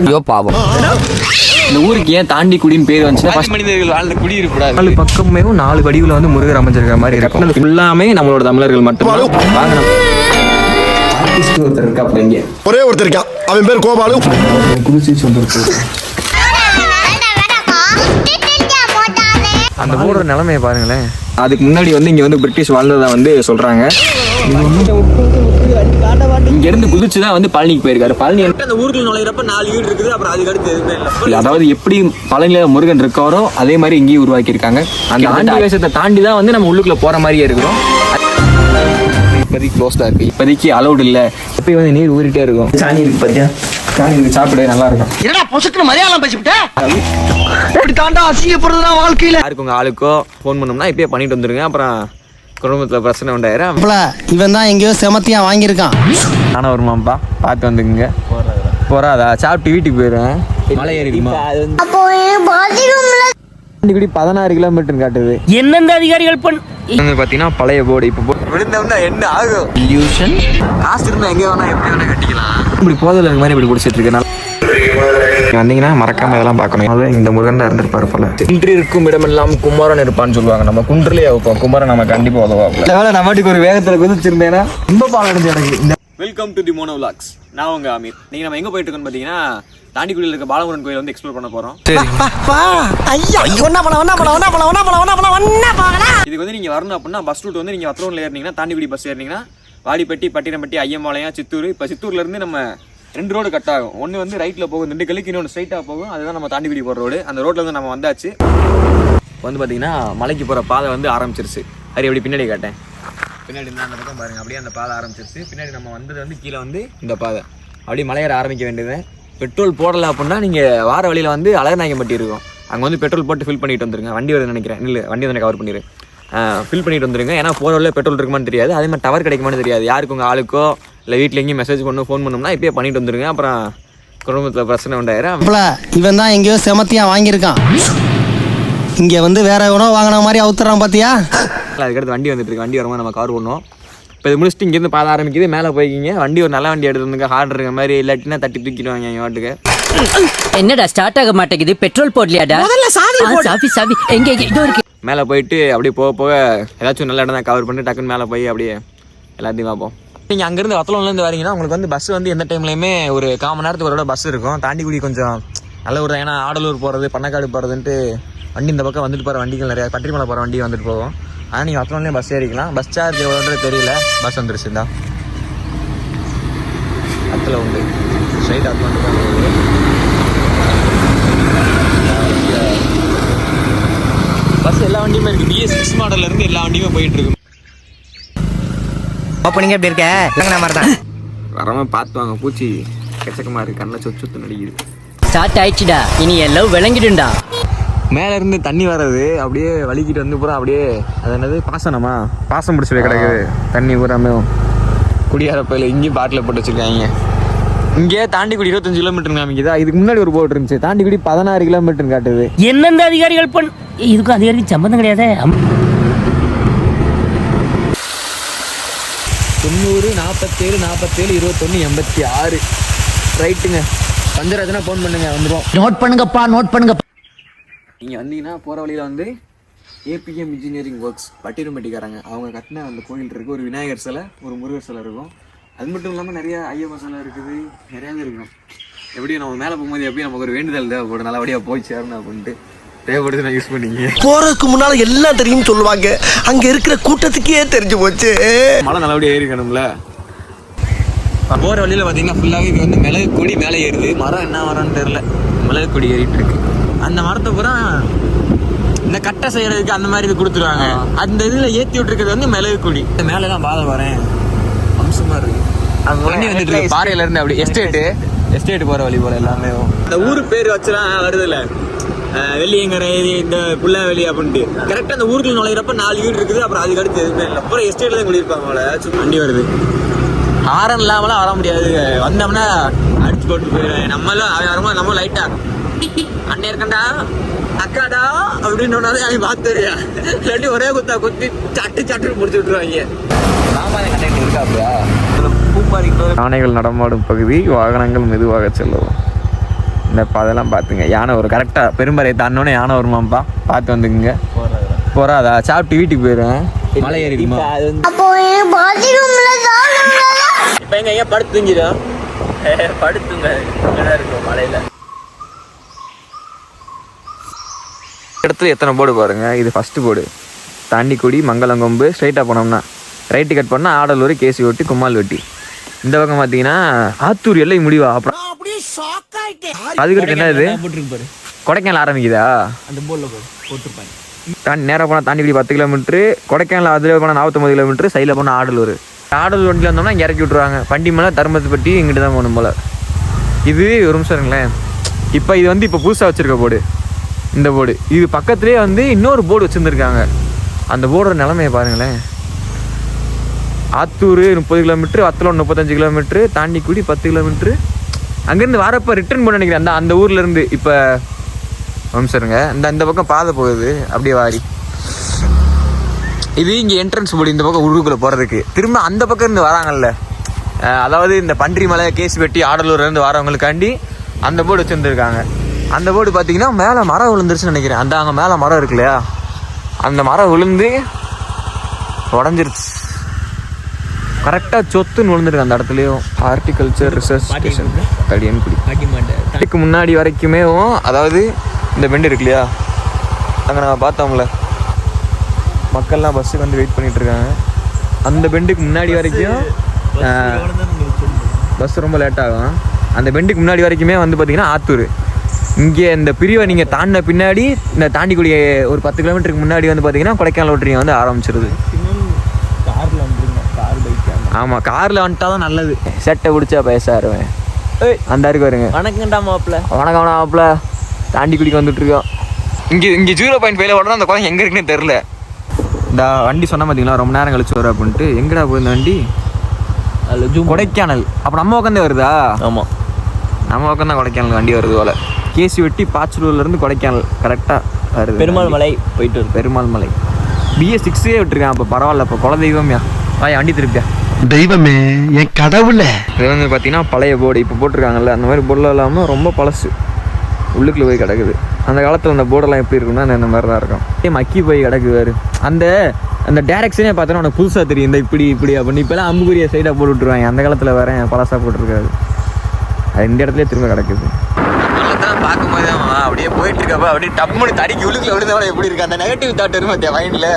ஐயோ பாவம். இந்த ஊருக்கு ஏன் தாண்டி குடின்னு பேர் வந்துச்சுன்னா மனிதர்கள் வாழ்ந்த குடி இருக்கக்கூடாது. 4 பக்கமே 4 வடிவில் வந்து முருகர் அமைஞ்சிருக்கிற மாதிரி இருக்கும். எல்லாமே நம்மளோட தமிழர்கள் மட்டும். வாங்க ஒருத்தர் இருக்கா அப்படிங்க, ஒரே ஒருத்தர் இருக்கா, அவன் பேர் கோபாலு. குடிச்சு சொல்லிருக்கு. அந்த ஊரோட நிலைமையை பாருங்களேன். அதுக்கு முன்னாடி வந்து இங்க வந்து பிரிட்டிஷ் வாழ்ந்ததா வந்து சொல்றாங்க. இங்க இருந்து குதிச்சுதான் வந்து பழனிக்கு போயிருக்காரு. பழனி அந்த ஊருக்கு நுழையிறப்ப 4 வீடு இருக்குது. அப்புறம் அதுக்கு அடுத்து எதுவுமே இல்லை. அதாவது எப்படி பழனியில முருகன் இருக்காரோ அதே மாதிரி இங்கேயும் உருவாக்கி இருக்காங்க. அந்த ஆண்டி வேஷத்தை தாண்டி தான் வந்து நம்ம உள்ளுக்குள்ள போற மாதிரியே இருக்கிறோம். இப்போதைக்கு க்ளோஸ்டா இருக்கு. இப்போதைக்கு அலௌட் இல்லை. எப்பயும் வந்து நீர் ஊறிட்டே இருக்கும். சாணி இருக்கு பாத்தியா, சாணி இருக்கு, சாப்பிட நல்லா இருக்கும். என்னடா பொசுக்கு மலையாளம் பேசிவிட்ட? இப்படி தாண்டா அசிங்கப்படுறதுதான் வாழ்க்கையில. யாருக்கு உங்க ஆளுக்கோ ஃபோன் பண்ணோம்னா இப்பயே பண்ணிட்டு வந்துருங்க. அப்புறம் குடும்பத்துல பிரச்சனை உண்டாயிரம். இவன் தான் எங்கேயோ செமத்தியா வாங்கியிருக்கான். நானும் வருமாப்பா, பார்த்து வந்துக்குங்க. போறாதா? சாப்பிட்டு வீட்டுக்கு போயிடுவேன். மலை ஏறிடுமா? குடி 16 கிலோமீட்டர் காட்டுது. எந்தெந்த அதிகாரிகள் பாத்தீங்கன்னா பழைய போர்டு. இப்போ விழுந்தோம்னா என்ன ஆகும்? இல்யூஷன். காசு இருந்தா எங்க வேணா எப்படி வேணா கட்டிக்கலாம். இப்படி போதில் இருக்க மாதிரி இப்படி குடிச்சிட்டு இருக்கேன். வந்தீங்கன்னா மறக்காம இதெல்லாம் பார்க்கணும். இந்த முருகன் தான் இருந்திருப்பாரு போல. குன்று இருக்கும் இடமெல்லாம் குமாரன் இருப்பான்னு சொல்லுவாங்க. நம்ம குன்றுலயே வைப்போம் குமாரன், நம்ம கண்டிப்பா உதவாப்ல. நம்மட்டுக்கு ஒரு வேகத்துல குதிச்சிருந்தேன்னா ரொம்ப பாடம் எனக்கு. Welcome to the mono vlogs. நான் உங்க அமீர். நீங்க நம்ம எங்க போயிட்டு இருக்கோம்னு பாத்தீங்கன்னா தாண்டிக்குடியில் இருக்க பாலமுருகன் கோயில் வந்து எக்ஸ்ப்ளோர் பண்ண போறோம். இதுக்கு வந்து நீங்க வரணும் அப்படின்னா பஸ் ரூட் வந்து நீங்க வத்தலூர்ல ஏறினீங்கன்னா தாண்டிக்குடி பஸ் ஏறினீங்கன்னா வாடிப்பட்டி, பட்டினப்பட்டி, ஐயம்பாளையம், சித்தூர். இப்போ சித்தூர்ல இருந்து நம்ம 2 ரோடு கட் ஆகும். ஒன்று வந்து ரைட்ல போகும் திண்டுக்கலுக்கு, இன்னொன்று ஸ்ட்ரைட்டாக போகும். அதுதான் நம்ம தாண்டிக்குடி போகிற ரோடு. அந்த ரோட்ல வந்து நம்ம வந்தாச்சு. வந்து பார்த்தீங்கன்னா மலைக்கு போகிற பாதை வந்து ஆரம்பிச்சிருச்சு. அது எப்படி பின்னாடி காட்டேன். பின்னாடி இருந்தால் அந்த பக்கம் பாருங்க, அப்படியே அந்த பாதை ஆரம்பிச்சிருச்சு. பின்னாடி நம்ம வந்தது வந்து கீழே வந்து இந்த பாதை அப்படியே மலையேற ஆரம்பிக்க வேண்டியது. பெட்ரோல் போடலை அப்படின்னா நீங்கள் வார வழியில் வந்து அழகநாயகம்பட்டி இருக்கும். அங்கே வந்து பெட்ரோல் போட்டு ஃபில் பண்ணிட்டு வந்துருங்க. வண்டி வருதுன்னு நினைக்கிறேன். இல்லை, வண்டி வந்து கவர் பண்ணிடு, ஃபில் பண்ணிட்டு வந்துருங்க. ஏன்னா போகிற வழியில் பெட்ரோல் இருக்குமான்னு தெரியாது. அதே மாதிரி டவர் கிடைக்குமான்னு தெரியாது. யாருக்கு உங்கள் ஆளுக்கோ இல்லை வீட்டில் எங்கேயும் மெசேஜ் பண்ணணும், ஃபோன் பண்ணோம்னா இப்பயே பண்ணிட்டு வந்துருங்க. அப்புறம் குடும்பத்தில் பிரச்சனை உண்டாயிரம். இவன் தான் எங்கேயோ செமத்தியா வாங்கியிருக்கான். இங்கே வந்து வேற எவனோ வாங்கின மாதிரி அவுத்துறான் பார்த்தியா. அதுக்கடுத்து வண்டி வந்துட்டு இருக்கு. வண்டி வரும்போது நம்ம கார் பண்ணோம். இப்போ இது முடிச்சுட்டு இங்கேருந்து பாத ஆரம்பிக்குது. மேலே போய்க்கிங்க. வண்டி ஒரு நல்ல வண்டி எடுத்து வந்துங்க. ஹார்ட் இருக்க மாதிரி, இல்லாட்டினா தட்டி தூக்கிடுவாங்க எங்கள் வாட்டுக்கு. என்னடா ஸ்டார்ட் ஆக மாட்டேங்குது? பெட்ரோல் போடலையாடா? சாவி எங்க இதோ இருக்கு. மேலே போயிட்டு அப்படியே போக போக ஏதாச்சும் நல்ல இடம் தான் கவர் பண்ணிட்டு டக்குன்னு மேலே போய் அப்படியே எல்லாத்தையும் பார்ப்போம். நீங்கள் அங்கேருந்து வத்தலூர்லேருந்து வரீங்கன்னா உங்களுக்கு வந்து பஸ் வந்து எந்த டைம்லையுமே ஒரு 1/4 மணி நேரத்துக்கு ஒரு பஸ் இருக்கும். தாண்டிக்குடி கொஞ்சம் நல்ல ஒரு, ஏன்னா ஆடலூர் போகிறது, பண்ணக்காடு போகிறதுன்ட்டு வண்டி இந்த பக்கம் வந்துட்டு போகிற வண்டிகள் நிறையா, பட்டிமலை போகிற வண்டி வந்துட்டு போகும். ஆனால் நீங்கள் வத்தலூர்லேயே பஸ் ஏறிக்கலாம். பஸ் சார்ஜ் எவ்வளோன்றது தெரியல. பஸ் வந்துருச்சு தான் அத்தில் உண்டு. ஸ்ட்ரைட் அத்தில் பஸ் எல்லா வண்டியுமே இருக்குது. BS6 மாடல்லேருந்து எல்லா வண்டியுமே போயிட்டு இருக்கு. ஓப்பனிங் எப்படி இருக்க? மாதிரி தான் வரமா பார்த்து வாங்க. பூச்சி கச்சக்கமாக இருக்குது. கண்ணை சொச்சு நடிக்குது. ஸ்டார்ட் ஆயிடுச்சுடா. இனி எல்லாம் விளங்கிடுண்டா. மேலே இருந்து தண்ணி வர்றது அப்படியே வலிக்கிட்டு வந்து பூரா அப்படியே அது என்னது பாசனமா, பாசம் பிடிச்சி போய் கிடக்குது தண்ணி பூராமே. குடியாரப்பையில் இங்கேயும் பாட்டில் போட்டு வச்சுருக்காங்க. இங்கே தாண்டிக்குடி 25 கிலோமீட்டர் காமிக்குதா. இதுக்கு முன்னாடி ஒரு போட் இருந்துச்சு. தாண்டிக்குடி 16 கிலோமீட்டர் காட்டுது. எந்தெந்த அதிகாரிகள் இதுக்கும் அதிகாரிக்கு சம்பந்தம் கிடையாது. 90 47 47 21 86 ரைட்டுங்க. பஞ்சராஜனா ஃபோன் பண்ணுங்க, வந்துடும். நோட் பண்ணுங்கப்பா, நோட் பண்ணுங்க. நீங்கள் வந்தீங்கன்னா போகிற வழியில் வந்து APM இன்ஜினியரிங் ஒர்க்ஸ் பட்டிரும்பட்டிக்காரங்க அவங்க கட்டின அந்த கோயில் இருக்குது. ஒரு விநாயகர் சிலை, ஒரு முருகர் சிலை இருக்கும். அது மட்டும் இல்லாமல் நிறைய ஐயப்ப சிலை இருக்குது, நிறையாவே இருக்கும். எப்படியும் நம்ம மேலே போகும்போது எப்படியும் நமக்கு ஒரு வேண்டுதல் தேவைப்படும், நல்லபடியாக போய் சேரணும் அப்படின்ட்டு. தேவைப்படுது நான் யூஸ் பண்ணிங்க. போறதுக்கு முன்னால எல்லாம் தெரியும் சொல்லுவாங்க. அங்க இருக்கிற கூட்டத்துக்கே தெரிஞ்சு போச்சு. மழை நல்லபடியாக ஏறிக்கணும்ல. போகிற வழியில் பார்த்தீங்கன்னா ஃபுல்லாகவே இது வந்து மிளகு கொடி மேலே ஏறுது. மரம் என்ன மரம்னு தெரில, மிளகு கொடி ஏறிட்டு இருக்கு. அந்த மரத்தை பூரா இந்த கட்டை செய்யறதுக்கு அந்த மாதிரி இது கொடுத்துருவாங்க. அந்த இதில் ஏற்றி விட்டுருக்கிறது வந்து மிளகு கொடி. மேலெல்லாம் பாதை வரேன் அம்சமாக இருக்கு. வண்டி வந்துட்டு இருக்கு பாறையில இருந்து. அப்படி எஸ்டேட்டு போகிற வழி போல எல்லாமே. இந்த ஊர் பேர் வச்சுலாம் வருதுல்ல, வெள்ளியங்கரை, இந்த புல்லாவெளி அப்படின்ட்டு. கரெக்டாக அந்த ஊருக்குள்ள நுழையிறப்ப 4 வீடு இருக்குது. அப்புறம் அதுக்கு அடுத்து எதுவுமே இல்லை. அப்புறம் எஸ்டேட்ல தான் குடியிருப்பாங்க போல. வண்டி வருது. ஹாரன் இல்லாமலாம் வர முடியாது. வந்தோம்னா அடிச்சு போட்டு போயிடுவேன். நம்மளாம் வரும்போது நம்ம லைட்டா அண்ணே இருக்கண்டா அக்காடா அப்படின்னு அவன் பார்த்துறியா, இல்லாட்டி ஒரே குத்தா குத்தி சட்டு சட்டு முடிச்சு விட்டுருவாங்க. ராமாயண கண்டக்டர் இருக்கா அப்படியா? யானைகள் நடமாடும் பகுதி, வாகனங்கள் மெதுவாக செல்லவும். இந்த அதெல்லாம் பார்த்துங்க. யானை ஒரு கரெக்டாக பெரும்பறையை தாண்டோன்னே யானை வருமாப்பா, பார்த்து வந்துக்குங்க. போறாதா? சாப்பிட்டு வீட்டுக்கு போயிடுவேன். மலை ஏறிடுமா? இப்போ எங்க படுத்து தூங்கிடும். படுத்துங்க இருக்கும் மலையில. இடத்துல எத்தனை போர்டு பாருங்க. இது ஃபர்ஸ்ட் போர்டு தாண்டிக்குடி மங்களங்கொம்பு. ஸ்ட்ரைட்டாக போனோம்னா ரைட்டு கட் பண்ணால் ஆடலூர், கேசி வெட்டி, கும்மால் வெட்டி. இந்த பக்கம் பார்த்தீங்கன்னா ஆத்தூர் எல்லை முடிவா. அப்புறம் அதுக்கு என்ன இது கொடைக்கானல் ஆரம்பிக்குதா? அந்த போர்டில் போட்டிருப்பாங்க. நேராக போனால் தாண்டிக்குடி 10 கிலோமீட்டரு, கொடைக்கானல் அதில் போனால் 49 கிலோமீட்டரு, சைடில் போனால் ஆடலூர். ஆடலூர் வண்டியில் வந்தோம்னா இங்கே இறக்கி விட்ருவாங்க. பண்டிமலை, தர்மத்துப்பட்டி இங்கிட்டு தான் போகணும் போல். இது ஒரு நிமிஷம் இருங்களேன். இப்போ இது வந்து இப்போ புதுசாக வச்சுருக்க போர்டு இந்த போர்டு. இது பக்கத்துலேயே வந்து இன்னொரு போர்டு வச்சுருந்துருக்காங்க. அந்த போர்டோட நிலைமையை பாருங்களேன். Attur 30 kilometre, Vathalur 35 kilometre, Thandikudi 10 kilometre. அங்கேருந்து வரப்போ ரிட்டர்ன் பண்ண நினைக்கிறேன். அந்த ஊர்லேருந்து இப்போ வம்சருங்க இந்த பக்கம் பாதை போகுது அப்படியே வாரி. இது இங்கே என்ட்ரன்ஸ் போர்டு, இந்த பக்கம் உள்ளுக்குள்ளே போகிறதுக்கு. திரும்ப அந்த பக்கம் இருந்து வராங்கல்ல, அதாவது இந்த பன்றிமலை, கேசி வெட்டி, ஆடலூர்லேருந்து வரவங்களுக்காண்டி அந்த போர்டு வச்சுருந்துருக்காங்க. அந்த போர்டு பார்த்தீங்கன்னா மேலே மரம் விழுந்துருச்சுன்னு நினைக்கிறேன். அந்த அங்கே மேலே மரம் இருக்கு இல்லையா, அந்த மரம் விழுந்து உடஞ்சிருச்சு. கரெக்டாக சொத்துன்னு விழுந்துருக்கு அந்த இடத்துலையும். Horticulture research station Kadiyankudi. அதுக்கு முன்னாடி வரைக்குமே, அதாவது இந்த பெண்டு இருக்கு இல்லையா, அங்கே நம்ம பார்த்தோம்ல மக்கள்லாம் பஸ்ஸுக்கு வந்து வெயிட் பண்ணிட்டு இருக்காங்க. அந்த பெண்டுக்கு முன்னாடி வரைக்கும் பஸ் ரொம்ப லேட் ஆகும். அந்த பெண்டுக்கு முன்னாடி வரைக்குமே வந்து பார்த்தீங்கன்னா ஆத்தூர். இங்கே இந்த பிரிவை நீங்கள் தாண்டின பின்னாடி இந்த தாண்டிக்குடி ஒரு 10 கிலோமீட்டருக்கு முன்னாடி வந்து பார்த்தீங்கன்னா கொடைக்கானல் ஓட்டுறீங்க வந்து ஆரம்பிச்சிருது. ஆமாம், காரில் வந்துட்டா தான் நல்லது. செட்டை பிடிச்சா பேசாருவேன். அந்த இருக்கு வருங்க. வணக்கம்டா மாப்பிள்ள. வணக்கம் மாப்பிள்ள. தாண்டிக்குடிக்கு வந்துட்டுருக்கோம். இங்கே 0.5 ஓடுறோம். அந்த குழந்தை எங்கே இருக்குன்னு தெரில. இந்த வண்டி சொன்ன பார்த்தீங்களா, ரொம்ப நேரம் கழிச்சு வரும் அப்படின்ட்டு. எங்கடா போயிருந்த வண்டி? கொடைக்கானல். அப்போ நம்ம உட்காந்தே வருதா? ஆமாம், நம்ம உட்காந்து கொடைக்கானல் வண்டி வருது போல. கேசி வெட்டி பாச்சலூர்லேருந்து கொடைக்கானல் கரெக்டாக வருது. பெருமாள் மலை போயிட்டு வருது. பெருமாள் மலை BS6 விட்டுருக்கேன். அப்போ பரவாயில்ல. இப்போ குலதெய்வம்யா வாய் வண்டி திருப்பியா. தெய்வமே, என் கடவுள. இது வந்து பார்த்தீங்கன்னா பழைய போர்டு இப்போ போட்டிருக்காங்கல்ல, அந்த மாதிரி போர்டெலாம் இல்லாமல் ரொம்ப பழசு உள்ளுக்குள்ளே போய் கிடக்குது. அந்த காலத்தில் அந்த போர்டெல்லாம் எப்படி இருக்குன்னா இந்த மாதிரி தான் இருக்கும். மக்கி போய் கிடக்குவாரு. அந்த டேரக்ஷனே பார்த்தோன்னா உனக்கு புதுசாக தெரியும். இந்த இப்படி அப்படின்னு இப்போலாம் அம்புக்குரிய சைடாக போட்டு விட்ருவாங்க. அந்த காலத்தில் வேற பழசாக போட்டிருக்காது. அது இந்த இடத்துல திரும்ப கிடக்குது. பார்க்கும்போது அப்படியே போயிட்டு இருக்கப்ப அப்படியே டப்புன்னு தடிக்கி உள்ளுக்குள்ள விழுந்தவன எப்படி இருக்கு அந்த நெகட்டிவ் தாட் வரும் மைண்ட்ல.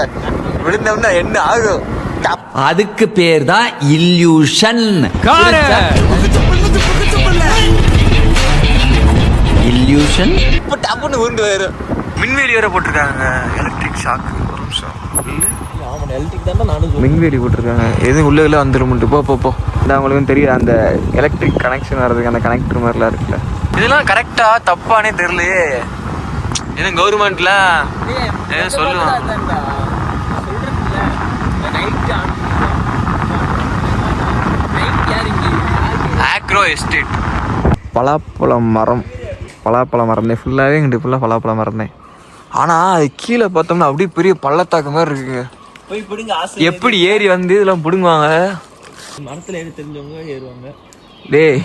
விழுந்தோம்னா என்ன ஆகும்? அதுக்கு பேர் தான் இல்யூஷன். இல்யூஷன். இப்போ டப்புன்னு உருண்டு வரும். மின்வேலி வேற போட்டிருக்காங்க. Electric shock. மின்வேலி போட்டிருக்காங்க. எதுவும் உள்ள வந்துருமுன்ட்டு போ. இந்த அவங்களுக்கும் தெரியும் அந்த எலக்ட்ரிக் கனெக்ஷன் வர்றதுக்கு அந்த கனெக்டர் மாதிரிலாம் இருக்குல்ல. இதெல்லாம் கரெக்டா தப்பானே தெரியலையே. ஏன்னா கவர்மெண்ட்ல சொல்லுவாங்க. Agro estate. பலாப்பழ மரம் தான் ஃபுல்லாகவே இங்கிட்டு ஃபுல்லாக பலாப்பழ மரம் தான். ஆனால் அது கீழே பார்த்தோம்னா அப்படியே பெரிய பள்ளத்தாக்கு மாதிரி இருக்குங்க. எப்படி ஏறி வந்து இதெல்லாம் பிடுங்குவாங்க? மரத்தில் ஏறி தெரிஞ்சவங்க ஏறுவாங்க. டேய்,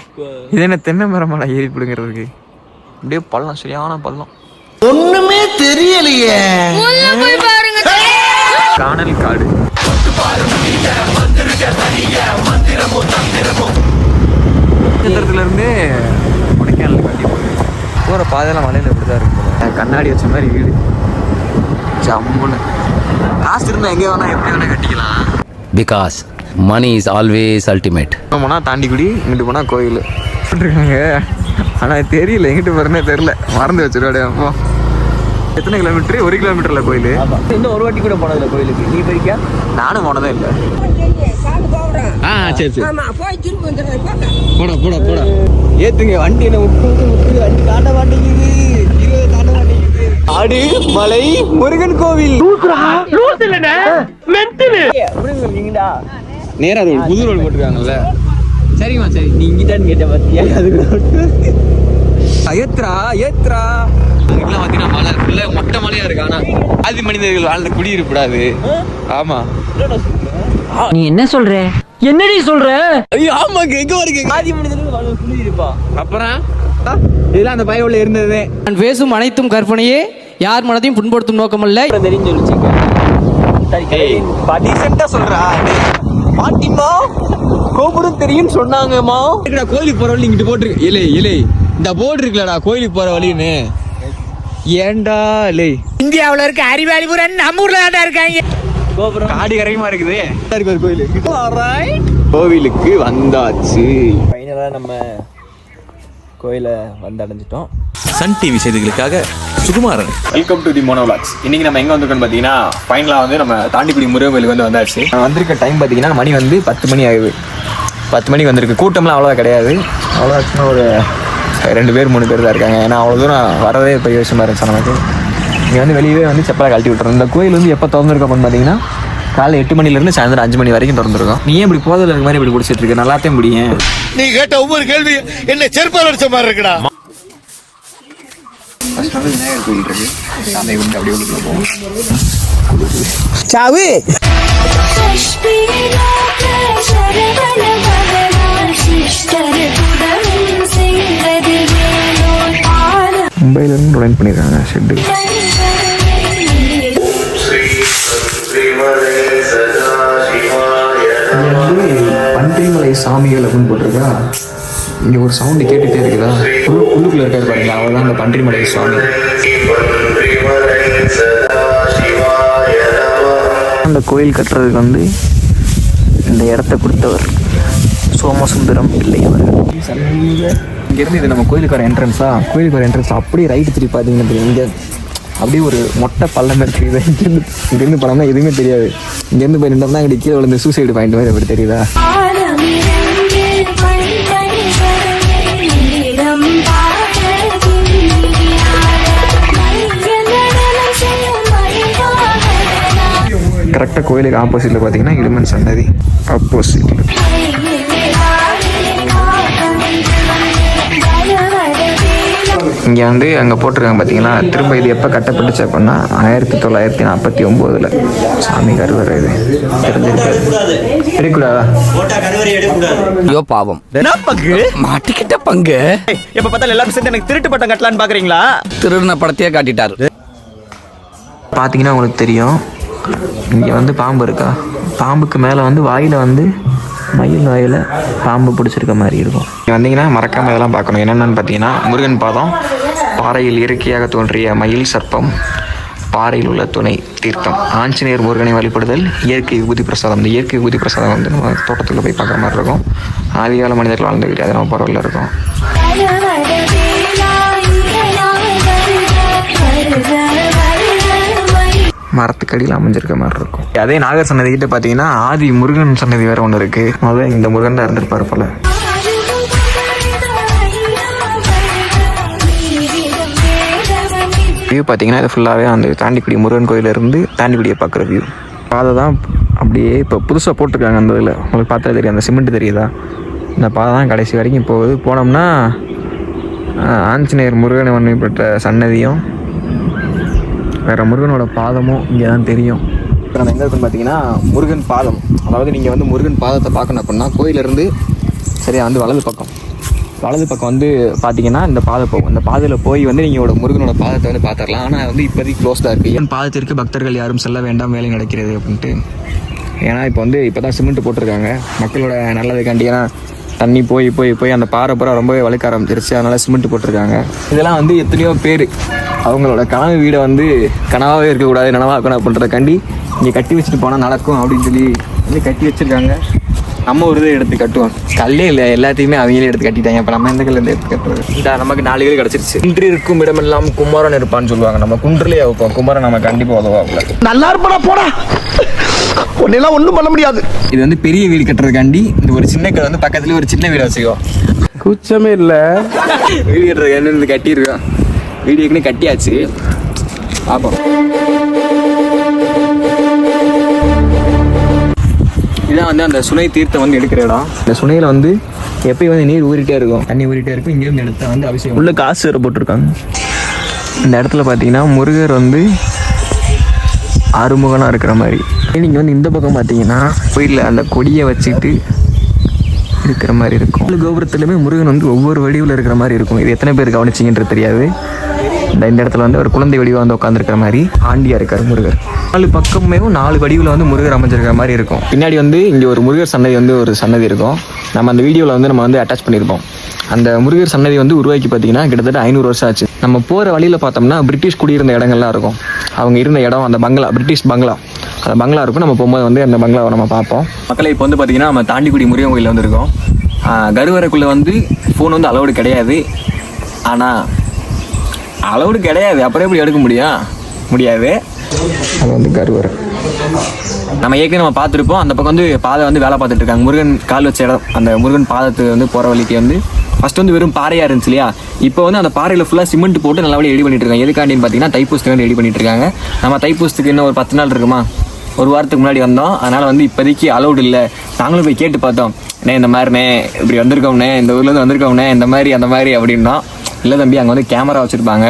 இது என்ன தென்னை மரமான ஏறி பிடுங்கிறதுக்கு? அப்படியே பள்ளம், சரியான பள்ளம். ஒண்ணுமே தெரியலையே. காணல் காடு. இருந்து கொடைக்கானல் கட்டி போகிற பாதையெல்லாம் மலையில் இப்படி தான் இருக்கும். கண்ணாடி வச்ச மாதிரி வீடு ஜம்முன்னு. காசு இருந்தால் எங்கே வேணா எப்படி வேணா கட்டிக்கலாம். Because money is always ultimate. போனால் தாண்டிக்குடி, இங்கிட்டு போனால் கோயில் இருக்காங்க. ஆனால் தெரியல எங்கிட்டு போகிறேன்னே தெரில, மறந்து வச்சிருவாடே. அப்போ எத்தனை கிலோமீட்டரு? 1 கிலோமீட்டரில் கோயில். இன்னும் ஒரு வாட்டி கூட போனதில்லை கோயிலுக்கு. நீ போயிருக்கியா? நானும் போனதே இல்லை. சரி போடா ஏத்துங்க வண்டி. என்ன விட்டு வண்டி காட்ட மாட்டேங்குது. 20 காட்ட மாட்டேங்குது. ஆடு மலை முருகன் கோவில். நேரா ரோடு, புது ரோடு போட்டுருக்காங்கல்ல. சரிம்மா சரி, நீ இங்கிட்டான்னு கேட்ட பார்த்தியா? அதுக்கு ஏத்ரா அங்கெல்லாம் பார்த்தீங்கன்னா மலை ஃபுல்லாக மொட்டை மலையாக இருக்கு. ஆனால் ஆதி மனிதர்கள் வாழ்ந்த குடியிருப்படாது. ஆமாம். நீ என்ன சொல்ற? என்னடி சொல்ற? ஐயோ ஆமாங்க, எங்க வரீங்க? ஆதி மனிதனுக்கு புரியுதுப்பா. அப்புறம் இதெல்லாம் அந்த பையன் உள்ள இருந்தது. நான் பேசும் அனைத்தும் கற்பனையே, யார் மனதையும் புண்படுத்தும் நோக்கமல்ல. தெரிஞ்சு சொல்லிச்சுங்க. டீசெண்டா சொல்றா. பாட்டிமா கோபுரம் தெரியும் சொன்னாங்கம்மா. கோயிலுக்கு போற வழி இங்கிட்டு போட்டுருக்கு. இலை இலை இந்த போர்டு இருக்குல்லடா, கோயிலுக்கு போற வழின்னு. ஏண்டா இல்லை, இந்தியாவுல இருக்க அறிவாளி புரன் நம்ம ஊர்ல தான் இருக்காங்க. கோபுரம் காடி கரையமா இருக்குது. இருக்கு ஒரு கோயில். கோவிலுக்கு வந்தாச்சு. ஃபைனலா நம்ம கோயிலை வந்து அடைஞ்சிட்டோம். சன் டிவி செய்திகளுக்காக Sukumaran. Welcome to the mono vlogs. இன்னைக்கு நம்ம எங்க வந்திருக்கோம்னு பார்த்தீங்கன்னா, ஃபைனலாக வந்து நம்ம தாண்டிக்குடி முருகன் கோயிலுக்கு வந்து வந்தாச்சு. வந்திருக்க டைம் பார்த்தீங்கன்னா மணி வந்து 10 மணி ஆகுது. 10 மணிக்கு வந்திருக்கு. கூட்டம்லாம் அவ்வளோவா கிடையாது. அவ்வளோதாச்சுன்னா ஒரு 2 பேர் 3 பேர் தான் இருக்காங்க. ஏன்னா அவ்வளோ தூரம் வரவே பெரிய விஷயமா இருந்துச்சு நமக்கு. இங்கே வந்து வெளியவே வந்து செப்பலை கழட்டி விட்டுறோம். இந்த கோயில் வந்து எப்போ திறந்துருக்கோம் அப்படின்னு பார்த்தீங்கன்னா, காலைல 8 மணிலேருந்து சாயந்தரம் 5 மணி வரைக்கும் திறந்துருக்கோம். நீ ஏன் இப்படி போதில் இருக்க மாதிரி இப்படி குடிச்சிட்டு இருக்கு? நல்லாத்தையும் முடியும். நீ கேட்ட ஒவ்வொரு கேள்வி என்ன செருப்பால் அடிச்ச மாதிரி இருக்குடா. விநாயகர் கோயில் இருக்கு. சாமி கும்பிட்டு அப்படியே உள்ளுக்குள்ள போவோம். சாவு மும்பையிலேருந்து டொனேட் பண்ணியிருக்காங்க ஷெட்டு. பன்றிமலை சாமிகள் அப்படின்னு போட்டிருக்கா. இங்கே ஒரு சவுண்டு கேட்டுகிட்டே இருக்குதா? உள்ளுக்குள்ளே இருக்காது பாருங்க, அவர் தான் இந்த பன்றிமலை சுவாமி. அந்த கோயில் கட்டுறதுக்கு வந்து இந்த இடத்த கொடுத்தவர் சோமசுந்தரம் பிள்ளை அவர். இங்கேருந்து இது நம்ம கோயிலுக்கு வர என்ட்ரன்ஸா? கோயிலுக்கு வர என்ட்ரன்ஸ் அப்படியே ரைட்டு திருப்பி பார்த்தீங்கன்னா இங்கே அப்படியே ஒரு மொட்டை பள்ளம் இருக்குது. இங்கேருந்து போனோம்னா எதுவுமே தெரியாது. இங்கேருந்து போய் நின்றோம்னா இங்கே கீழே விழுந்து சூசைடு பாயிண்ட் மாதிரி அப்படி தெரியுதா? கரெக்டாக கோயிலுக்கு ஆப்போசிட்டில் பார்த்தீங்கன்னா இடுமன் சன்னதி ஆப்போசிட்டில். இங்கே வந்து அங்கே போட்டிருக்காங்க பார்த்தீங்கன்னா, திரும்ப இது எப்போ கட்டப்பட்டுச்சு அப்படின்னா 1949. சாமி கருவறை இது தெரிஞ்சிருக்காது. எடுக்கூடாதா? ஐயோ பாவம். என்ன பங்கு மாட்டிக்கிட்ட பங்கு. எப்ப பார்த்தாலும் எல்லாரும் சேர்ந்து எனக்கு திருட்டு பட்டம் கட்டலான்னு பாக்குறீங்களா? திருடின படத்தையே காட்டிட்டாரு. பார்த்தீங்கன்னா உங்களுக்கு தெரியும், இங்கே வந்து பாம்பு இருக்கா? பாம்புக்கு மேலே வந்து வாயில் வந்து மயில் வாயில் பாம்பு பிடிச்சிருக்க மாதிரி இருக்கும். இங்கே வந்தீங்கன்னா மறக்காமல் இதெல்லாம் பார்க்கணும். என்னென்னு பார்த்தீங்கன்னா, முருகன் பாதம், பாறையில் இயற்கையாக தோன்றிய மயில் சர்ப்பம், பாறையில் உள்ள துணை தீர்த்தம், ஆஞ்சநேயர் முருகனை வழிபடுதல், இயற்கை விபூதி பிரசாதம். இந்த இயற்கை விபூதி பிரசாதம் வந்து நம்ம தோட்டத்துக்குள்ளே போய் பார்க்குற மாதிரி இருக்கும். ஆதிகால மனிதர்கள் வாழ்ந்து கிடையாது, நம்ம பரவாயில்ல இருக்கும். மரத்துக்கடியில் அமைஞ்சிருக்க மாதிரி இருக்கும். அதே நாகர் சன்னதி கிட்ட பார்த்தீங்கன்னா ஆதி முருகன் சன்னதி வேற ஒன்று இருக்கு. அதான் இந்த முருகன் தான் இருந்திருப்பாரு போல. வியூ பார்த்தீங்கன்னா இது ஃபுல்லாகவே அந்த தாண்டிக்குடி முருகன் கோயிலிருந்து தாண்டிக்குடியை பார்க்குற வியூ. பாதை தான் அப்படியே இப்போ புதுசாக போட்டிருக்காங்க. அந்த இதில் உங்களுக்கு பார்த்தா தெரியும், அந்த சிமெண்ட் தெரியுதா? இந்த பாதை தான் கடைசி வரைக்கும் போகுது. போனோம்னா ஆஞ்சநேயர் முருகனை வண்ணப்பட்ட சன்னதியும் வேறு முருகனோட பாதமும் இங்கே தான் தெரியும். இப்போ நம்ம எங்கே இருக்குன்னு பார்த்தீங்கன்னா முருகன் பாதம். அதாவது நீங்கள் வந்து முருகன் பாதத்தை பார்க்கணும் அப்படின்னா கோயிலிருந்து சரியா வந்து வலது பக்கம் வந்து பார்த்தீங்கன்னா இந்த பாதை போகும். இந்த பாதையில் போய் வந்து நீங்கள் முருகனோட பாதத்தை வந்து பார்த்துடலாம். ஆனால் வந்து இப்போதைக்கு க்ளோஸ்டாக இருக்குது. என் பாதத்திற்கு பக்தர்கள் யாரும் செல்ல வேண்டாம், வேலை நடக்கிறது அப்படின்ட்டு. ஏன்னா இப்போ தான் சிமெண்ட் போட்டிருக்காங்க மக்களோட நல்லதுக்காண்டி. ஏன்னா தண்ணி போய் அந்த பாறை பூரா ரொம்பவே வழுக்க ஆரம்பிச்சிருச்சு, அதனால் சிமெண்ட் போட்டிருக்காங்க. இதெல்லாம் வந்து எத்தனையோ பேர் அவங்களோட கனவு வீடை வந்து கனவாகவே இருக்கக்கூடாது, நனவாக்கணும் அப்படின்றதுக்காண்டி இங்கே கட்டி வச்சுட்டு போனால் நடக்கும் அப்படின்னு சொல்லி வந்து கட்டி வச்சுருக்காங்க. நம்ம ஒரு இதை எடுத்து கட்டுவோம். கல்லே இல்லை, எல்லாத்தையுமே அவங்களே எடுத்து கட்டிட்டாங்க. இப்போ நம்ம எந்த கல்லில் எடுத்து கட்டுறது? இந்த நமக்கு 4 கல் கிடச்சிருச்சு. குன்று இருக்கும் இடமெல்லாம் குமாரன் இருப்பான்னு சொல்லுவாங்க. நம்ம குன்றுலேயே வைப்போம். குமாரன் நம்ம கண்டிப்பாக உதவாங்கள. நல்லா இருப்பா போடா, உன்னெல்லாம் ஒன்றும் பண்ண முடியாது. இது வந்து பெரிய வீடு கட்டுறதுக்காண்டி இந்த ஒரு சின்ன கல் வந்து பக்கத்துலேயே ஒரு சின்ன வீடு வச்சுக்கோ. கூச்சமே இல்லை. வீடு கட்டுறதுக்காண்டி இருந்து கட்டியிருக்கோம். வீடு ஏற்கனவே கட்டியாச்சு. பார்ப்போம். இதான் வந்து அந்த சுனை தீர்த்தம் வந்து எடுக்கிற இடம். இந்த சுனையில் வந்து எப்பயும் வந்து நீர் ஊறிட்டே இருக்கும், தண்ணி ஊறிட்டே இருக்கும். இங்கேருந்து எடுத்த வந்து அபிஷேகம் உள்ள காசு வேறு போட்டிருக்காங்க. இந்த இடத்துல பார்த்தீங்கன்னா முருகர் வந்து ஆறுமுகனாக இருக்கிற மாதிரி நீங்கள் வந்து இந்த பக்கம் பார்த்தீங்கன்னா கோயிலில் அந்த கொடியை வச்சுட்டு இருக்கிற மாதிரி இருக்கும். கோபுரத்துலையுமே முருகன் வந்து ஒவ்வொரு வடிவில் இருக்கிற மாதிரி இருக்கும். இது எத்தனை பேர் கவனிச்சிங்கன்றது தெரியாது. இந்த இடத்துல வந்து ஒரு குழந்தை வடிவாக வந்து உட்காந்துருக்கிற மாதிரி ஆண்டியாக இருக்கார் முருகர். 4 பக்கமே 4 வடிவில் வந்து முருகர் அமைஞ்சிருக்கிற மாதிரி இருக்கும். பின்னாடி வந்து இங்கே ஒரு முருகர் சன்னதி வந்து ஒரு சன்னதி இருக்கும். நம்ம அந்த வீடியோவில் வந்து நம்ம வந்து அட்டாச் பண்ணியிருப்போம். அந்த முருகர் சன்னதி வந்து உருவாக்கி பார்த்தீங்கன்னா கிட்டத்தட்ட 500 வருஷம் ஆச்சு. நம்ம போகிற வழியில் பார்த்தோம்னா பிரிட்டிஷ் குடியிருந்த இடங்கள்லாம் இருக்கும். அவங்க இருந்த இடம் அந்த பங்களா, பிரிட்டிஷ் பங்களா, அந்த பங்களா இருக்கும். நம்ம போகும்போது வந்து அந்த பங்களாவை நம்ம பார்ப்போம். மக்களை இப்போ வந்து பார்த்தீங்கன்னா நம்ம தாண்டிக்குடி முருகன் கோயிலில் வந்துருக்கோம். கருவறைக்குள்ளே வந்து ஃபோன் வந்து அலௌடு கிடையாது. ஆனால் அலௌடு கிடையாது, அப்புறம் எப்படி எடுக்க முடியாது. அது வந்து கருவறை நம்ம ஏற்கனவே நம்ம பார்த்துருப்போம். அந்த பக்கம் வந்து பாதை வந்து வேலை பார்த்துட்டு இருக்காங்க. முருகன் கால் வச்ச இடம், அந்த முருகன் பாதத்துக்கு வந்து போகிற வழிக்கு வந்து ஃபஸ்ட்டு வந்து வெறும் பாறையாக இருந்துச்சு இல்லையா. இப்போ வந்து அந்த பாறையில் ஃபுல்லாக சிமெண்ட் போட்டு நல்லபடியாக ரெடி பண்ணிட்டு இருக்காங்க. எதுக்காண்டின்னு பார்த்தீங்கன்னா தைப்பூசத்துக்கு ரெடி பண்ணிட்டு இருக்காங்க. நம்ம தைப்பூசத்துக்கு இன்னும் ஒரு 10 நாள் இருக்குமா, ஒரு வாரத்துக்கு முன்னாடி வந்தோம். அதனால் வந்து இப்போதைக்கு அலௌடு இல்லை. நாங்களும் போய் கேட்டு பார்த்தோம், இந்த மாதிரிண்ணே இப்படி வந்திருக்கோம்னே, இந்த ஊர்லேருந்து வந்திருக்கோம்னே, இந்த மாதிரி அந்த மாதிரி அப்படின்னா, இல்லை தம்பி அங்கே வந்து கேமரா வச்சுருப்பாங்க,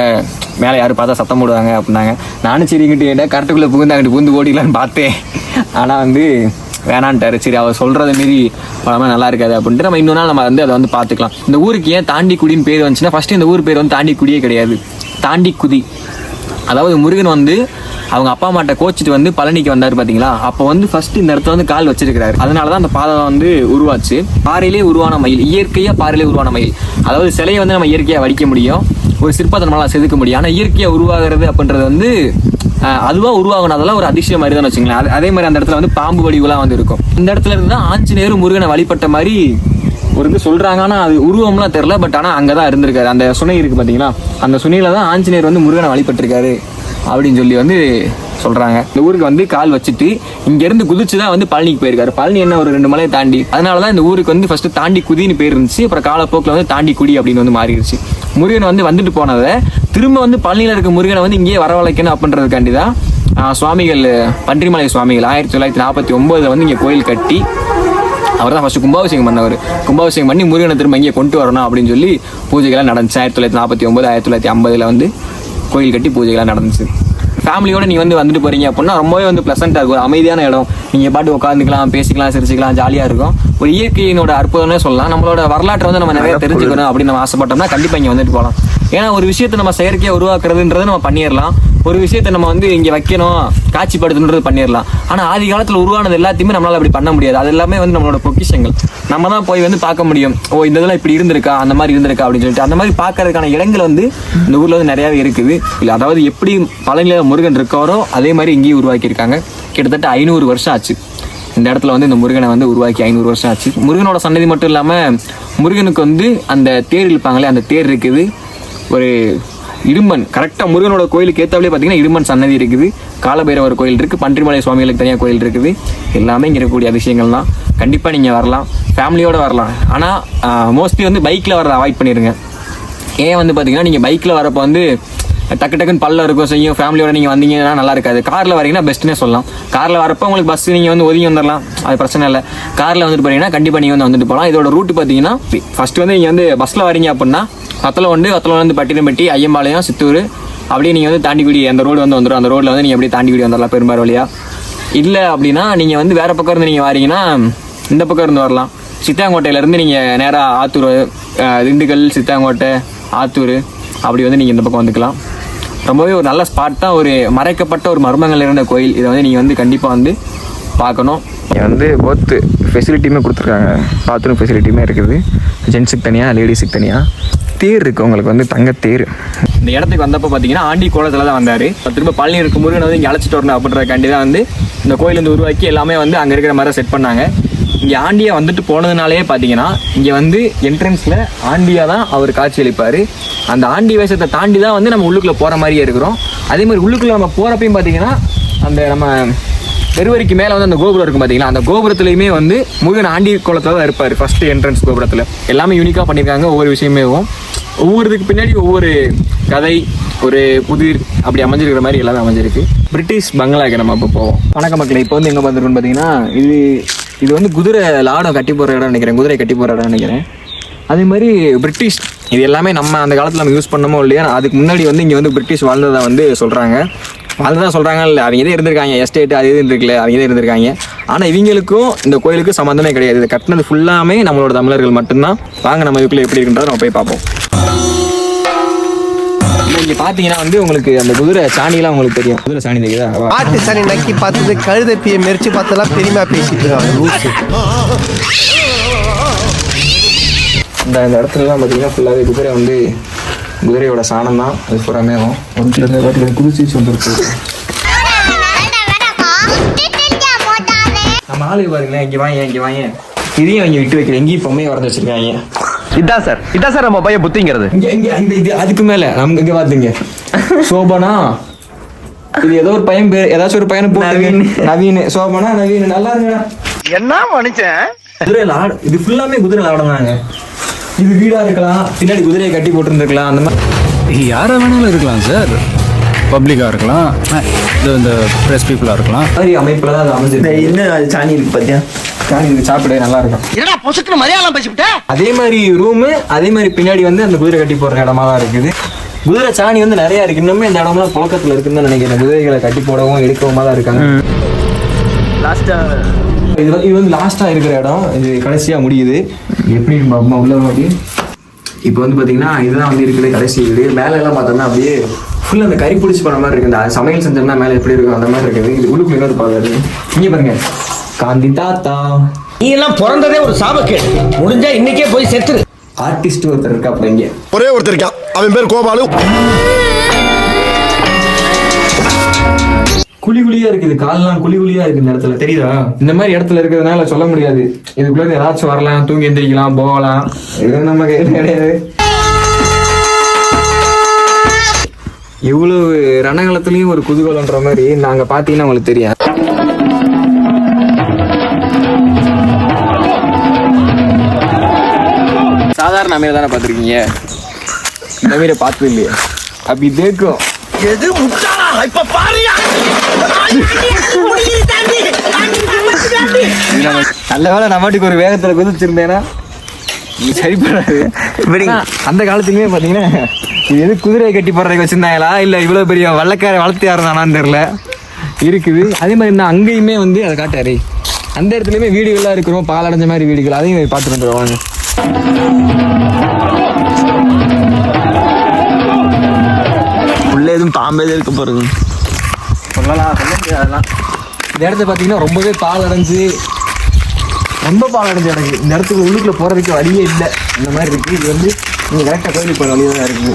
மேலே யாரும் பார்த்தா சத்தம் போடுவாங்க அப்படின்னாங்க. நானும் சரி இங்கிட்டு கரெக்டுக்குள்ளே புகுந்து ஓடிக்கலான்னு பார்த்தேன். ஆனால் வந்து வேணான்ட்டாரு. சரி அவர் சொல்கிறத மாரி பழமாக நல்லா இருக்காது அப்படின்ட்டு நம்ம இன்னொரு நாள் நம்ம வந்து அதை வந்து பார்த்துக்கலாம். இந்த ஊருக்கு ஏன் தாண்டிக்குடின்னு பேர் வந்துச்சுன்னா, ஃபஸ்ட்டு இந்த ஊர் பேர் வந்து தாண்டிக்குடியே கிடையாது, தாண்டிக்குதி. அதாவது முருகன் வந்து அவங்க அப்பா அம்மாட்ட கோச்சிட்டு வந்து பழனிக்கு வந்தார் பார்த்தீங்களா, அப்போ வந்து ஃபஸ்ட்டு இந்த இடத்துல வந்து கால் வச்சிருக்கிறாரு. அதனால தான் அந்த பாதை வந்து உருவாச்சு. பாறையிலே உருவான மயில், இயற்கையாக பாறையிலே உருவான மயில். அதாவது சிலையை வந்து நம்ம இயற்கையாக வடிக்க முடியும், ஒரு சிற்பத்தை நம்மளால் செதுக்க முடியும். ஆனால் இயற்கையாக உருவாகிறது அப்படின்றது வந்து அதுவாக உருவாகணும், அதெல்லாம் ஒரு அதிசயம் மாதிரி தான் வச்சுங்களேன். அதே மாதிரி அந்த இடத்துல வந்து பாம்பு வடிவுலாம் வந்து இருக்கும். இந்த இடத்துல இருந்து தான் ஆஞ்சநேயர் முருகனை வழிபட்ட மாதிரி ஒரு இது சொல்கிறாங்க. ஆனால் அது உருவம்லாம் தெரில, பட் ஆனால் அங்கே தான் இருந்திருக்காரு. அந்த சுனை இருக்குது பார்த்தீங்களா, அந்த சுனையில் தான் ஆஞ்சநேயர் வந்து முருகனை வழிபட்டிருக்காரு அப்படின்னு சொல்லி வந்து சொல்கிறாங்க. இந்த ஊருக்கு வந்து கால் வச்சுட்டு இங்கேருந்து குதிச்சு தான் வந்து பழனிக்கு போயிருக்காரு. பழனி என்ன ஒரு 2 மலையை தாண்டி. அதனால தான் இந்த ஊருக்கு வந்து ஃபஸ்ட்டு தாண்டி குதின்னு பேர் இருந்துச்சு. அப்புறம் காலப்போக்கில் வந்து தாண்டி குடி அப்படின்னு வந்து மாறிடுச்சு. முருகன் வந்து வந்துட்டு போனதை திரும்ப வந்து பழனியில் இருக்க முருகனை வந்து இங்கேயே வரவழைக்கணும் அப்படின்றதுக்காண்டி தான் சுவாமிகள், பன்றிமலை சுவாமிகள் 1949 வந்து இங்கே கோயில் கட்டி அவர் தான் ஃபஸ்ட்டு கும்பாபிஷேகம் பண்ணவர். கும்பாபிஷேகம் பண்ணி முருகனை திரும்ப இங்கே கொண்டு வரணும் அப்படின்னு சொல்லி பூஜைகள்லாம் நடந்துச்சு. 1949 1950 வந்து கோயில் கட்டி பூஜைகள்லாம் நடந்துச்சு. ஃபேமிலியோட நீங்கள் வந்து வந்துட்டு போகிறீங்க அப்படின்னா ரொம்பவே வந்து ப்ளசண்ட்டாக இருக்கும், ஒரு அமைதியான இடம். நீங்கள் பாட்டு உட்காந்துக்கலாம், பேசிக்கலாம், சிரிச்சிக்கலாம், ஜாலியாக இருக்கும். ஒரு இயற்கையினோட அற்புதம்னே சொல்லலாம். நம்மளோட வரலாற்றை வந்து நம்ம நிறைய தெரிஞ்சுக்கணும் அப்படின்னு நம்ம ஆசைப்பட்டோம்னா கண்டிப்பாக இங்கே வந்துட்டு போகலாம். ஏன்னா ஒரு விஷயத்தை நம்ம செயற்கையாக உருவாக்குறதுன்றதை நம்ம பண்ணிடலாம், ஒரு விஷயத்தை நம்ம வந்து இங்கே வைக்கணும், காட்சிப்படுத்தணுன்றது பண்ணிடலாம். ஆனால் ஆதி காலத்தில் உருவானது எல்லாத்தையுமே நம்மளால் அப்படி பண்ண முடியாது. அது எல்லாமே வந்து நம்மளோட பொக்கிஷங்கள். நம்ம தான் போய் வந்து பார்க்க முடியும். ஓ இந்த இதெல்லாம் இப்படி இருந்திருக்கா, அந்த மாதிரி இருந்திருக்கா அப்படின்னு சொல்லிட்டு அந்த மாதிரி பார்க்கறதுக்கான இடங்கள் வந்து இந்த ஊரில் வந்து நிறையாவே இருக்குது. இல்லை அதாவது எப்படி பழனியில் முருகன் இருக்காரோ அதே மாதிரி இங்கேயும் உருவாக்கியிருக்காங்க. கிட்டத்தட்ட 500 வருஷம் ஆச்சு இந்த இடத்துல வந்து இந்த முருகனை வந்து உருவாக்கி 500 வருஷம் ஆச்சு. முருகனோட சன்னதி மட்டும் இல்லாமல் முருகனுக்கு வந்து அந்த தேர் இழுப்பாங்களே, அந்த தேர் இருக்குது. ஒரு இடும்பன், கரெக்டாக முருகனோட கோயிலுக்கு ஏற்றாலே பார்த்தீங்கன்னா இடும்பன் சன்னதி இருக்குது. காலபைரவர் கோயில் இருக்குது, பன்றிமலை சுவாமிகளுக்கு தனியாக கோயில் இருக்குது. எல்லாமே இங்கே இருக்கக்கூடிய விஷயங்கள் தான். கண்டிப்பாக நீங்கள் வரலாம், ஃபேமிலியோடு வரலாம். ஆனால் மோஸ்ட்லி வந்து பைக்கில் வரதை அவாய்ட் பண்ணிடுங்க. ஏன் வந்து பார்த்தீங்கன்னா நீங்கள் பைக்கில் வரப்போ வந்து டக்குன்னு பல்ல இருக்கும் செய்யும். ஃபேமிலியோட நீங்கள் வந்தீங்கன்னா நல்லா இருக்காது. காரில் வரீங்கன்னா பெஸ்ட்டுன்னே சொல்லலாம். காரில் வரப்போ உங்களுக்கு பஸ் நீங்கள் வந்து ஒதுங்கி வந்துடலாம், அது பிரச்சனை இல்லை. காரில் வந்துட்டு போனீங்கன்னா கண்டிப்பாக நீங்கள் வந்து வந்துட்டு போகலாம். இதோட ரூட்டு பார்த்தீங்கன்னா ஃபஸ்ட்டு வந்து நீங்கள் வந்து பஸ்ஸில் வரீங்க அப்படின்னா வத்தலவண்டு பட்டினம்பட்டி, ஐயம்பாளையம், சித்தூர் அப்படியே நீங்கள் வந்து தாண்டிக்குடி அந்த ரோடு வந்து வந்துடும். அந்த ரோட்டில் வந்து நீங்கள் அப்படியே தாண்டிக்குடி வந்துடலாம் பெரும்பாறு வழியாக. இல்லை அப்படின்னா நீங்கள் வந்து வேறு பக்கம் இருந்து நீங்கள் வரீங்கன்னா இந்த பக்கம் இருந்து வரலாம். சித்தாங்கோட்டையிலேருந்து நீங்கள் நேராக ஆத்தூர், திண்டுக்கல், சித்தாங்கோட்டை, ஆத்தூர் அப்படி வந்து நீங்கள் இந்த பக்கம் வந்துக்கலாம். ரொம்பவே ஒரு நல்ல ஸ்பாட் தான். ஒரு மறைக்கப்பட்ட ஒரு மர்மங்கள் இருந்த கோயில். இதை வந்து நீங்கள் வந்து கண்டிப்பாக வந்து பார்க்கணும். இங்கே வந்து போத்து ஃபெசிலிட்டியுமே கொடுத்துருக்காங்க. பாத்ரூம் ஃபெசிலிட்டியுமே இருக்குது. ஜென்ஸுக்கு தனியாக, லேடிஸுக்கு தனியாக. தேர் இருக்குது உங்களுக்கு வந்து தங்கத்தேர். இந்த இடத்துக்கு வந்தப்போ பார்த்தீங்கன்னா ஆண்டி கோலத்தில் தான் வந்தார். திரும்ப பழனி இருக்கும் முருகனை வந்து இங்கே அழைச்சிட்டு வரணும் அப்படின்றக்காண்டி தான் வந்து இந்த கோயில் வந்து உருவாக்கி எல்லாமே வந்து அங்கே இருக்கிற மாதிரி செட் பண்ணாங்க. இங்கே ஆண்டியாக வந்துட்டு போனதுனாலே பார்த்தீங்கன்னா இங்கே வந்து என்ட்ரன்ஸில் ஆண்டியாக தான் அவர் காட்சி அளிப்பார். அந்த ஆண்டி வேஷத்தை தாண்டி தான் வந்து நம்ம உள்ளுக்குள்ளே போகிற மாதிரியே இருக்கிறோம். அதே மாதிரி உள்ளுக்குள்ளே நம்ம போகிறப்பையும் பார்த்தீங்கன்னா அந்த நம்ம பெருவரிக்கு மேலே வந்து அந்த கோபுரம் இருக்கும் பார்த்தீங்களா, அந்த கோபுரத்துலையுமே வந்து முருகன் ஆண்டி கோலத்தில் தான் இருப்பார். ஃபஸ்ட்டு என்ட்ரன்ஸ் கோபுரத்தில் எல்லாமே யூனிக்காக பண்ணியிருக்காங்க. ஒவ்வொரு விஷயமே ஒவ்வொருத்துக்கு பின்னாடி ஒவ்வொரு கதை, ஒரு புதிர் அப்படி அமைஞ்சிருக்கிற மாதிரி எல்லாமே அமைஞ்சிருக்கு. பிரிட்டிஷ் பங்களாக்கு நம்ம இப்போ போவோம். வணக்கம் மக்களே, இப்போ வந்து எங்கே பார்த்துருக்கோன்னு பார்த்தீங்கன்னா இது வந்து குதிரை லாடம் கட்டி போகிற இடம் நினைக்கிறேன், குதிரை கட்டி போகிற இடம் நினைக்கிறேன். அதே மாதிரி பிரிட்டிஷ் இது எல்லாமே நம்ம அந்த காலத்தில் நம்ம யூஸ் பண்ணமோ இல்லையா, அதுக்கு முன்னாடி வந்து இங்கே வந்து பிரிட்டிஷ் வாழ்ந்ததை வந்து சொல்கிறாங்க. அதுதான் சொல்கிறாங்கல்ல, அவங்க இதே இருந்திருக்காங்க, எஸ்டேட் அது இது இருக்குல்ல, அவங்க இதே இருந்திருக்காங்க. ஆனால் இவங்களுக்கும் இந்த கோயிலுக்கும் சம்மந்தமே கிடையாது. இது கட்டினது ஃபுல்லாமே நம்மளோட தமிழர்கள் மட்டும்தான். வாங்க நம்ம இதுக்குள்ளே எப்படி இருக்குன்றதை நம்ம போய் பார்ப்போம். இங்கே பார்த்தீங்கன்னா வந்து உங்களுக்கு அந்த குதிரை சாணியெல்லாம் உங்களுக்கு தெரியும். குதிரை சாணி தெரியுதா? ஆட்டு சாணி நக்கி பார்த்தது, கழுதப்பியை மெரிச்சு பார்த்ததெல்லாம் பெருமையா பேசிட்டு இந்த இடத்துலலாம் பார்த்தீங்கன்னா ஃபுல்லாகவே குதிரை வந்து குதிரையோட சாணம் தான் அது பூராமே ஆகும். ஒரு சில வாட்டி குதிச்சு வந்துருக்கு. நம்ம ஆளு பாருங்களேன், இங்கே வாங்க இதையும் அவங்க விட்டு வைக்கிற எங்கேயும் பொம்மையை வரைஞ்சி வச்சிருக்காங்க. இதான் சார் நம்ம பையன் புத்திங்கிறது. இது அதுக்கு மேல நமக்கு இங்க பாத்துங்க சோபனா, இது ஏதோ ஒரு பையன் பேர், ஏதாச்சும் ஒரு பையனை போட்டு நவீன், சோபனா நவீன். நல்லா இருங்க. என்ன மனுஷன் குதிரையில இது ஃபுல்லாமே குதிரையில ஆடனாங்க. இது வீடா இருக்கலாம், பின்னாடி குதிரையை கட்டி போட்டு இருந்திருக்கலாம். அந்த மாதிரி யாரா வேணாலும் இருக்கலாம் சார். பப்ளிக்கா இருக்கலாம், இந்த பிரஸ் பீப்புளா இருக்கலாம். மாதிரி அமைப்புல தான் அது அமைஞ்சிருக்கு. இன்னும் சாணி இருக்கு பாத்தியா? சாணி சாப்பிட நல்லா இருக்கும். என்னடா பொசுக்கு மலையாளம் பேசிவிட்ட? அதே மாதிரி ரூமு, அதே மாதிரி பின்னாடி வந்து அந்த குதிரை கட்டி போடுற இடமா தான் இருக்குது. குதிரை சாணி வந்து நிறைய இருக்கு. இன்னுமே இந்த இடம்லாம் புழக்கத்துல இருக்குன்னு நினைக்கிறேன். குதிரைகளை கட்டி போடவும் எடுக்கவும் தான் இருக்காங்க. இது வந்து லாஸ்டா இருக்கிற இடம். இது கடைசியா முடியுது. எப்படி உள்ள மாதிரி இப்போ வந்து பாத்தீங்கன்னா இதுதான் வந்து இருக்கிற கடைசி வீடு. மேல எல்லாம் பார்த்தோம்னா அப்படியே ஃபுல்லா அந்த கறி பிடிச்சி போன மாதிரி இருக்கு. இந்த சமையல் செஞ்சோம்னா மேல எப்படி இருக்கும் அந்த மாதிரி இருக்குது. இது உள்ளுக்குள்ள இன்னொரு பாக்குறது. இங்க பாருங்க, காந்தி தாத்தா. நீ எல்லாம் பிறந்ததே ஒரு சாபக்கேடு. முடிஞ்சா இன்னைக்கே போய் செத்துரு. ஆர்டிஸ்ட் ஒருத்தர் இருக்கா அப்ப இங்க. ஒரே ஒருத்தர் இருக்கான், அவன் பேர் கோபாலு. குழி குழியா இருக்குது, கால்லாம் குழி குழியா இருக்கு இந்த இடத்துல, தெரியுதா? இந்த மாதிரி இடத்துல இருக்கிறதுனால சொல்ல முடியாது. இதுக்குள்ள ஏதாச்சும் வரலாம், தூங்கி எந்திரிக்கலாம், போகலாம். இது நம்ம கையில கிடையாது. இவ்வளவு ரணகலத்துலயும் ஒரு குதூகலன்ற மாதிரி நாங்க பாத்தீங்கன்னா உங்களுக்கு தெரியும். சாதாரண அமீரை தானே பார்த்துருக்கீங்க, இந்த அமீரை பார்த்தது இல்லையா? அப்படி தேக்கும் எது முட்டாளா? இப்ப பாரியா? நல்ல வேலை நம்மட்டுக்கு ஒரு வேகத்துல குதிச்சிருந்தேன்னா சரிப்படாது. அந்த காலத்துலயுமே பாத்தீங்கன்னா இது எது குதிரையை கட்டி போடுறதுக்கு வச்சிருந்தாங்களா இல்ல இவ்வளவு பெரிய வள்ளக்கார வளர்த்தியா இருந்தானான்னு தெரியல, இருக்குது. அதே மாதிரி நான் அங்கேயுமே வந்து அதை காட்டாரு. அந்த இடத்துலயுமே வீடுகள்லாம் இருக்கிறோம், பாலடைஞ்ச மாதிரி வீடுகள், அதையும் பார்த்துட்டு வந்துடுவாங்க. உள்ள எதுவும் பாம்பே இருக்க போறது சொல்லலாம், சொல்ல முடியாது. அதெல்லாம் இந்த இடத்த பார்த்தீங்கன்னா ரொம்பவே பாலடைஞ்சு, ரொம்ப பாலடைஞ்ச இடங்கு. இந்த இடத்துக்கு உள்ளுக்குள்ள போறதுக்கு வழியே இல்லை, இந்த மாதிரி இருக்கு. இது வந்து நீங்க கரெக்டாக கோயிலுக்கு போகிற வழியாக தான் இருக்குது.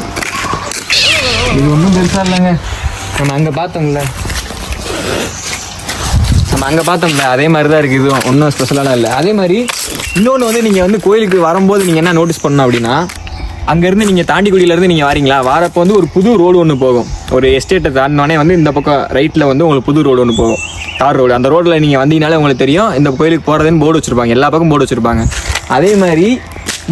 இது ஒன்றும் பெருசா இல்லைங்க. நம்ம அங்கே பார்த்தோம்ல அதே மாதிரி தான் இருக்குது. இதுவும் ஒன்றும் ஸ்பெஷலாலாம் இல்லை. அதே மாதிரி இன்னொன்று வந்து நீங்கள் வந்து கோயிலுக்கு வரும்போது நீங்கள் என்ன நோட்டீஸ் பண்ணணும் அப்படின்னா, அங்கேருந்து நீங்கள் தாண்டிக்குடியிலேருந்து நீங்கள் வரீங்களா, வரப்போ வந்து ஒரு புது ரோடு ஒன்று போகும். ஒரு எஸ்டேட்டை தாண்டினோடனே வந்து இந்த பக்கம் ரைட்டில் வந்து உங்களுக்கு புது ரோடு ஒன்று போகும், தார் ரோடு. அந்த ரோட்டில் நீங்கள் வந்தீங்கனாலே உங்களுக்கு தெரியும் இந்த கோயிலுக்கு போகிறதுன்னு போர்டு வச்சுருப்பாங்க, எல்லா பக்கம் போர்டு வச்சுருப்பாங்க. அதே மாதிரி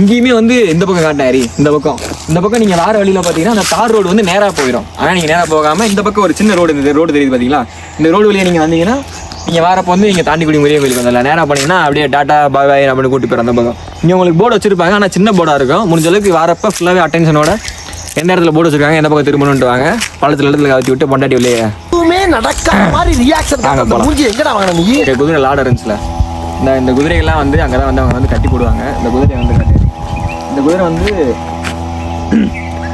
இங்கேயுமே வந்து இந்த பக்கம் காட்டினாரி, இந்த பக்கம் நீங்கள் வேறு வழியில் பார்த்தீங்கன்னா அந்த தார் ரோடு வந்து நேராக போயிடும். ஆனால் நீங்கள் நேராக போகாமல் இந்த பக்கம் ஒரு சின்ன ரோடு, இந்த ரோடு தெரியுது பார்த்தீங்களா, இந்த ரோடு வழியாக நீங்கள் வந்தீங்கன்னா நீங்கள் வரப்போ வந்து நீங்கள் தாண்டிக்குடி முறையே கோயிலுக்கு வந்தல நேராக போனீங்கன்னா அப்படியே டாட்டா பாய் பாய் அப்படின்னு கூட்டி போயிடும். அந்த பக்கம் இங்கே உங்களுக்கு போர்டு வச்சிருப்பாங்க, ஆனால் சின்ன போர்டாக இருக்கும். முடிஞ்ச அளவுக்கு வரப்போ ஃபுல்லாகவே அட்டென்ஷனோட எந்த இடத்துல போர்டு வச்சிருக்காங்க, எந்த பக்கம் திரும்பணுன்ட்டு வாங்க. பழத்தில் இடத்துல கவச்சி விட்டு பொண்டாட்டி இல்லையே நடக்காத மாதிரி ரியாக்ஷன் எங்கடா வாங்க. நீ குதிரை லாட இருந்துச்சுல, இந்த குதிரைகள்லாம் வந்து அங்கே தான் வந்து அவங்க வந்து கட்டி போடுவாங்க. இந்த குதிரையை வந்து இந்த குதிரை வந்து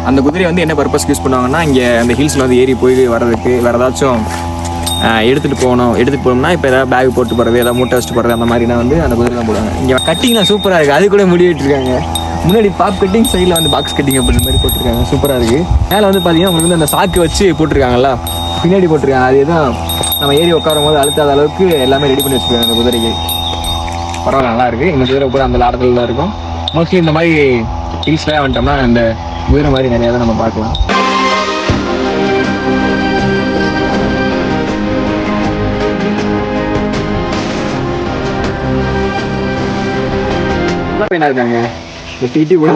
அந்த குதிரையை வந்து என்ன பர்பஸ்க்கு யூஸ் பண்ணுவாங்கன்னா, இங்கே அந்த ஹில்ஸில் வந்து ஏறி போய் வர்றதுக்கு, வேறு ஏதாச்சும் எடுத்துகிட்டு போகணும்னா இப்போ ஏதாவது பேக் போட்டு போகிறது, ஏதாவது மூட்டை வச்சுட்டு போகிறது, அந்த மாதிரினா வந்து அந்த குதிரை தான் போடுவாங்க. இங்கே கட்டிங்லாம் சூப்பராக இருக்குது. அது கூட முடிவிட்டுருக்காங்க. முன்னாடி பாப் கட்டிங், சைடில் வந்து பாக்ஸ் கட்டிங் அப்படின்ற மாதிரி போட்டிருக்காங்க, சூப்பராக இருக்குது. மேலே வந்து பார்த்தீங்கன்னா உங்களுக்கு வந்து அந்த சாக்கு வச்சு போட்டிருக்காங்கல்ல, பின்னாடி போட்டிருக்காங்க. அது எதுவும் நம்ம ஏறி உட்காரும் போது அழுத்தாத அளவுக்கு எல்லாமே ரெடி பண்ணி வச்சுருக்காங்க அந்த குதிரைக்கு. பரவாயில்ல, நல்லா இருக்குது. இந்த குதிரை கூட அந்த லாடத்தில் தான் இருக்கும். மோஸ்ட்லி இந்த மாதிரி ஹில்ஸ்லாம் வந்துட்டோம்னா இந்த குதிரை மாதிரி நிறையா தான் நம்ம பார்க்கலாம். பையனா இருக்காங்க, டிடி கூட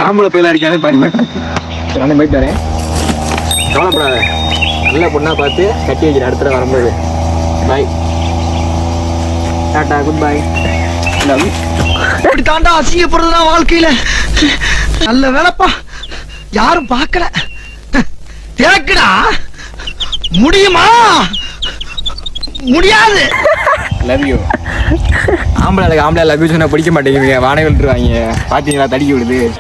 ஆம்பளை பையனா இருக்காங்க. பையன் போயிட்டு வரேன், கவலைப்படாத. நல்ல பொண்ணா பார்த்து கட்டி வைக்கிற இடத்துல வரும்போது. பாய், டாட்டா, குட் பாய். இப்படி தாண்டா அசிங்கப்படுறதுதான் வாழ்க்கையில. நல்ல வேலைப்பா, யாரும் பார்க்கல. தேக்குடா முடியுமா? முடியாது. Love you. ஆம்பளை லவ் யூ சொன்னா பிடிக்க மாட்டேங்குதுங்க. வானை விட்டுருவாங்க. பாத்தீங்களா தடிக்க விடுது.